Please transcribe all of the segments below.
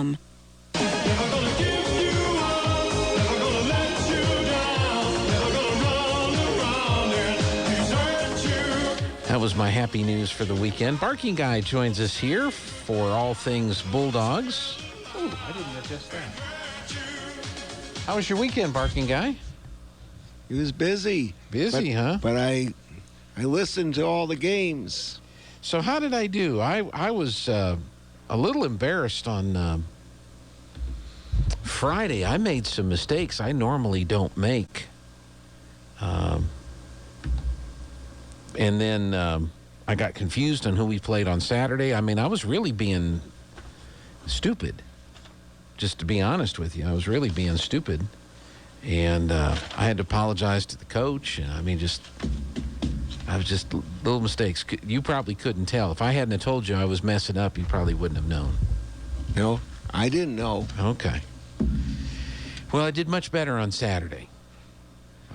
BasketballNetwork.com. That was my happy news for the weekend. Barking Guy joins us here for all things Bulldogs. Oh, I didn't adjust that. How was your weekend, Barking Guy? It was busy. Huh? But I listened to all the games. So how did I do? I was a little embarrassed on Friday. I made some mistakes I normally don't make. And then I got confused on who we played on Saturday. I mean, I was really being stupid, just to be honest with you. I was really being stupid. And I had to apologize to the coach. And I was just little mistakes. You probably couldn't tell. If I hadn't have told you I was messing up, you probably wouldn't have known. No, I didn't know. Okay. Well, I did much better on Saturday.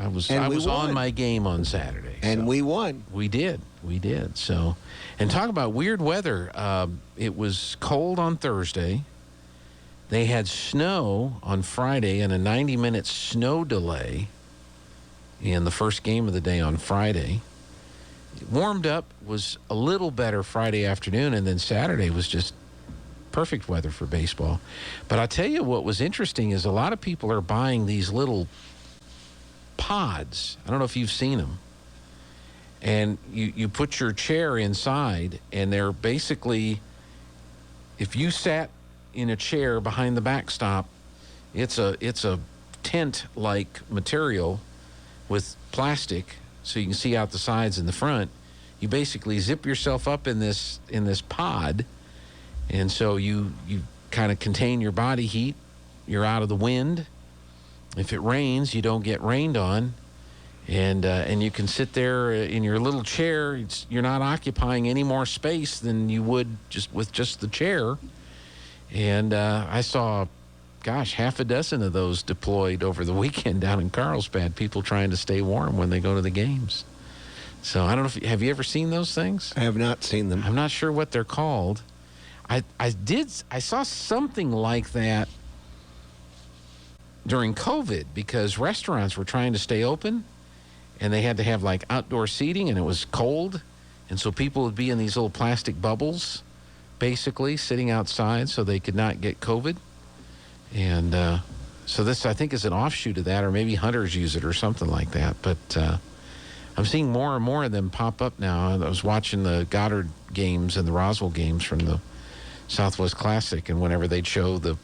I was on my game on Saturday. And we won. We did. So, and talk about weird weather. It was cold on Thursday. They had snow on Friday and a 90-minute snow delay in the first game of the day on Friday. It warmed up, was a little better Friday afternoon, and then Saturday was just perfect weather for baseball. But I'll tell you what was interesting is a lot of people are buying these little pods. I don't know if you've seen them. And you put your chair inside, and they're basically, if you sat in a chair behind the backstop, it's a tent-like material with plastic, so you can see out the sides and the front. You basically zip yourself up in this pod, and so you kind of contain your body heat. You're out of the wind. If it rains, you don't get rained on, and you can sit there in your little chair. You're not occupying any more space than you would with just the chair. And I saw, half a dozen of those deployed over the weekend down in Carlsbad. People trying to stay warm when they go to the games. So I don't know have you ever seen those things? I have not seen them. I'm not sure what they're called. I saw something like that during COVID, because restaurants were trying to stay open and they had to have like outdoor seating, and it was cold. And so people would be in these little plastic bubbles, basically sitting outside so they could not get COVID. And so this, I think, is an offshoot of that, or maybe hunters use it or something like that. But I'm seeing more and more of them pop up now. I was watching the Goddard games and the Roswell games from the Southwest Classic, and whenever they'd show the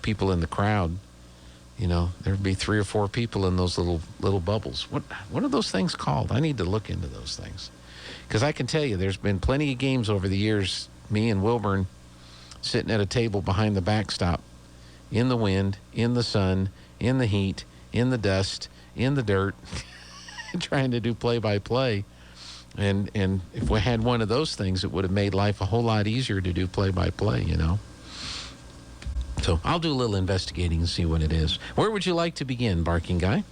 people in the crowd, there'd be 3 or 4 people in those little bubbles. What are those things called? I need to look into those things. Because I can tell you, there's been plenty of games over the years, me and Wilburn sitting at a table behind the backstop, in the wind, in the sun, in the heat, in the dust, in the dirt, trying to do play-by-play. And if we had one of those things, it would have made life a whole lot easier to do play-by-play, So I'll do a little investigating and see what it is. Where would you like to begin, Barking Guy?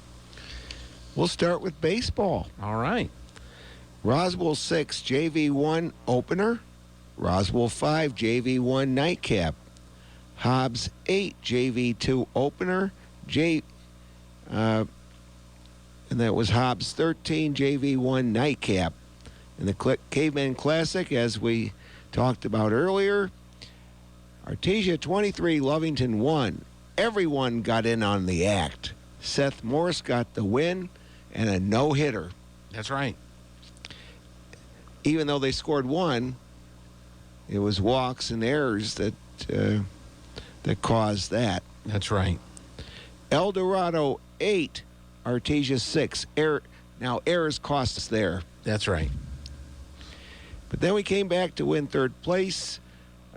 We'll start with baseball. All right. Roswell 6, JV1 opener. Roswell 5, JV1 nightcap. Hobbs 8, JV2 opener. And that was Hobbs 13, JV1 nightcap. In the Caveman Classic, as we talked about earlier, Artesia 23, Lovington 1. Everyone got in on the act. Seth Morse got the win and a no-hitter. That's right. Even though they scored 1, it was walks and errors that caused that. That's right. El Dorado 8, Artesia 6. Now, errors cost us there. That's right. But then we came back to win third place,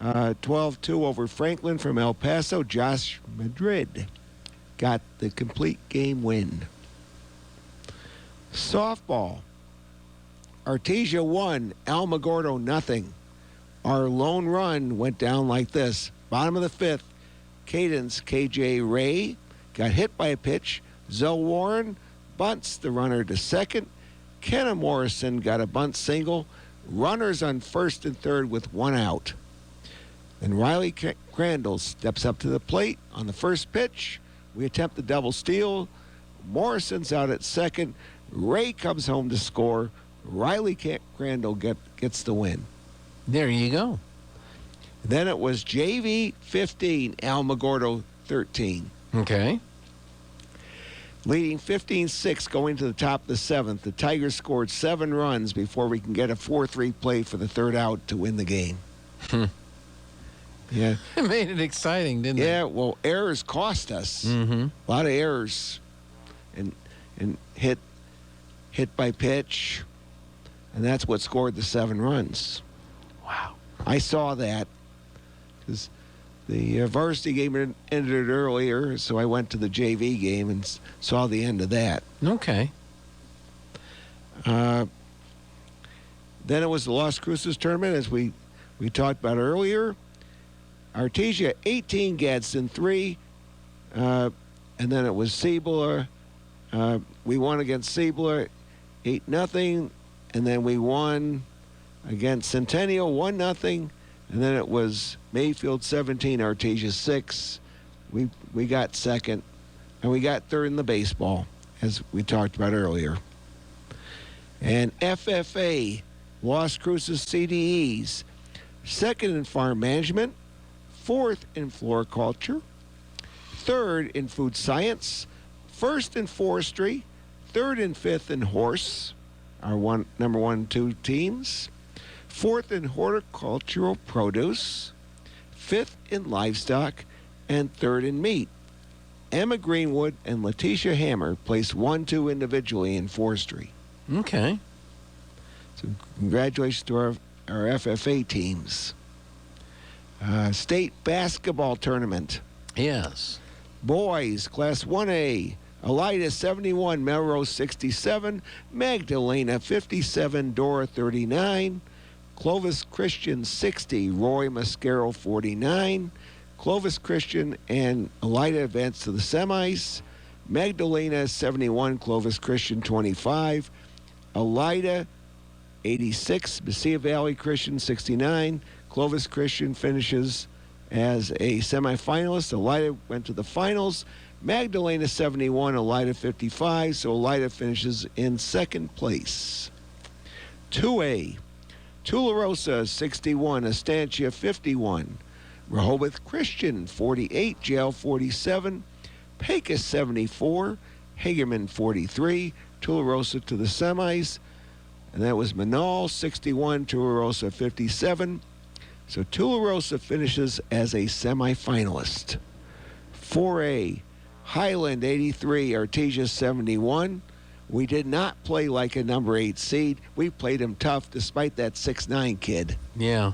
12-2 over Franklin from El Paso. Josh Madrid got the complete game win. Softball. Artesia 1, Alamogordo nothing. Our lone run went down like this. Bottom of the 5th, Cadence KJ Ray got hit by a pitch. Zoe Warren bunts the runner to second. Kenna Morrison got a bunt single. Runners on first and third with 1 out. Then Riley Crandall steps up to the plate on the first pitch. We attempt the double steal. Morrison's out at second. Ray comes home to score. Riley Crandall gets the win. There you go. Then it was JV 15, Alamogordo 13. Okay. Leading 15-6 going to the top of the seventh. The Tigers scored 7 runs before we can get a 4-3 play for the third out to win the game. Yeah. It made it exciting, didn't it? Yeah, well, errors cost us. Mm-hmm. A lot of errors. And hit by pitch. And that's what scored the 7 runs. Wow. I saw that because the varsity game ended earlier, so I went to the JV game and saw the end of that. Okay. Then it was the Las Cruces tournament, as we talked about earlier. Artesia 18, Gadsden 3, and then it was Cibola. We won against Cibola 8-0, and then we won against Centennial 1-0, and then it was Mayfield 17, Artesia 6. We got second, and we got third in the baseball, as we talked about earlier. And FFA, Las Cruces CDEs, second in farm management, fourth in floriculture, third in food science, first in forestry, third and fifth in horse, our number 1 and 2 teams, fourth in horticultural produce, fifth in livestock, and third in meat. Emma Greenwood and Letitia Hammer placed 1-2 individually in forestry. Okay. So congratulations to our FFA teams. State basketball tournament. Yes. Boys, Class 1A, Elida 71, Melrose 67, Magdalena 57, Dora 39, Clovis Christian 60, Roy Mascaro 49, Clovis Christian and Elida advance to the semis, Magdalena 71, Clovis Christian 25, Elida 86, Mesilla Valley Christian 69, Clovis Christian finishes as a semifinalist. Elida went to the finals. Magdalena 71, Elida 55, so Elida finishes in second place. 2A, Tularosa 61, Estancia 51, Rehoboth Christian 48, Jail 47, Pecos 74, Hagerman 43, Tularosa to the semis, and that was Manal 61, Tularosa 57. So Tularosa finishes as a semifinalist. 4A, Highland 83, Artesia 71. We did not play like a number 8 seed. We played them tough despite that 6'9" kid. Yeah.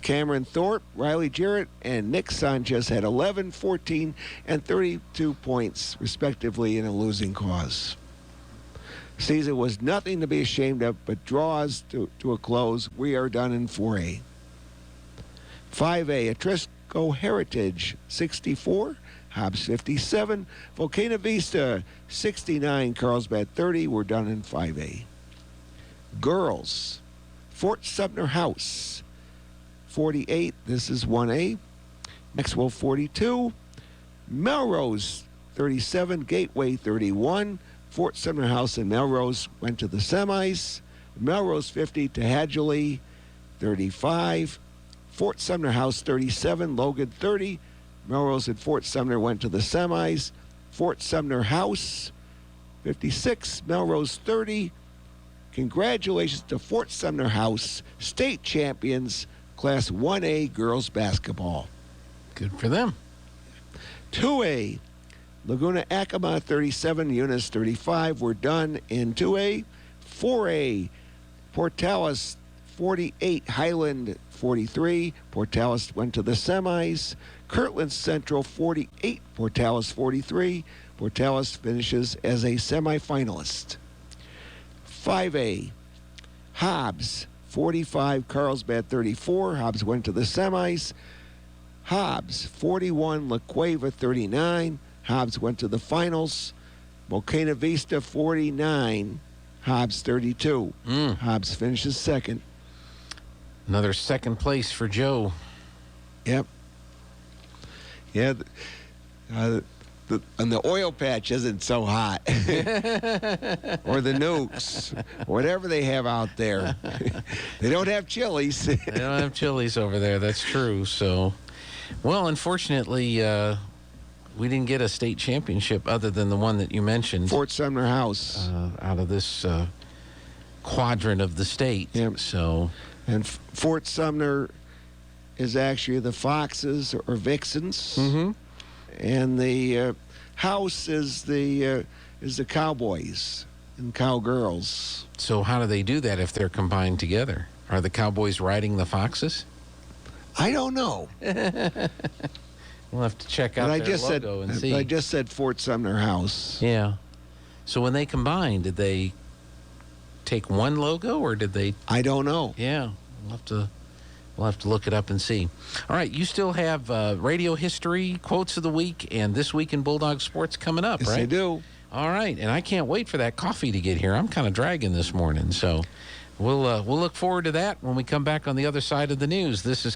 Cameron Thorpe, Riley Jarrett, and Nick Sanchez had 11, 14, and 32 points, respectively, in a losing cause. Season was nothing to be ashamed of, but draws to a close. We are done in 4A. 5A, Atrisco Heritage 64, Hobbs 57, Volcano Vista 69, Carlsbad 30. We're done in 5A. Girls, Fort Sumner House 48. This is 1A. Maxwell 42, Melrose 37, Gateway 31. Fort Sumner House and Melrose went to the semis. Melrose 50 to Hadley 35. Fort Sumner House 37, Logan 30. Melrose and Fort Sumner went to the semis. Fort Sumner House 56, Melrose 30. Congratulations to Fort Sumner House, state champions, Class 1A girls basketball. Good for them. 2A, Laguna Acoma 37, Eunice 35. We're done in 2A. 4A, Portales 48, Highland 43. Portales went to the semis. Kirtland Central 48, Portales 43. Portales finishes as a semifinalist. 5A, Hobbs 45, Carlsbad 34. Hobbs went to the semis. Hobbs 41, La Cueva 39. Hobbs went to the finals. Volcano Vista 49, Hobbs 32. Hobbs finishes second. Another second place for Joe. Yep. Yeah. And the oil patch isn't so hot. Or the Nukes. Whatever they have out there. They don't have chilies. They don't have chilies over there. That's true. So, well, unfortunately, we didn't get a state championship other than the one that you mentioned. Fort Sumner House. Out of this quadrant of the state. Yep. So, And Fort Sumner is actually the Foxes or Vixens. mm-hmm. And the house is the Cowboys and Cowgirls. So how do they do that if they're combined together? Are the Cowboys riding the Foxes? I don't know. We'll have to check out But their logo and see. I just said Fort Sumner House. Yeah. So when they combined, did they take one logo or did they? I don't know. Yeah, we'll have to look it up and see. All right, you still have radio history, quotes of the week, and This Week in Bulldog Sports coming up, Yes, right? I do. All right, and I can't wait for that coffee to get here. I'm kind of dragging this morning, so we'll look forward to that when we come back on the other side of the news. This is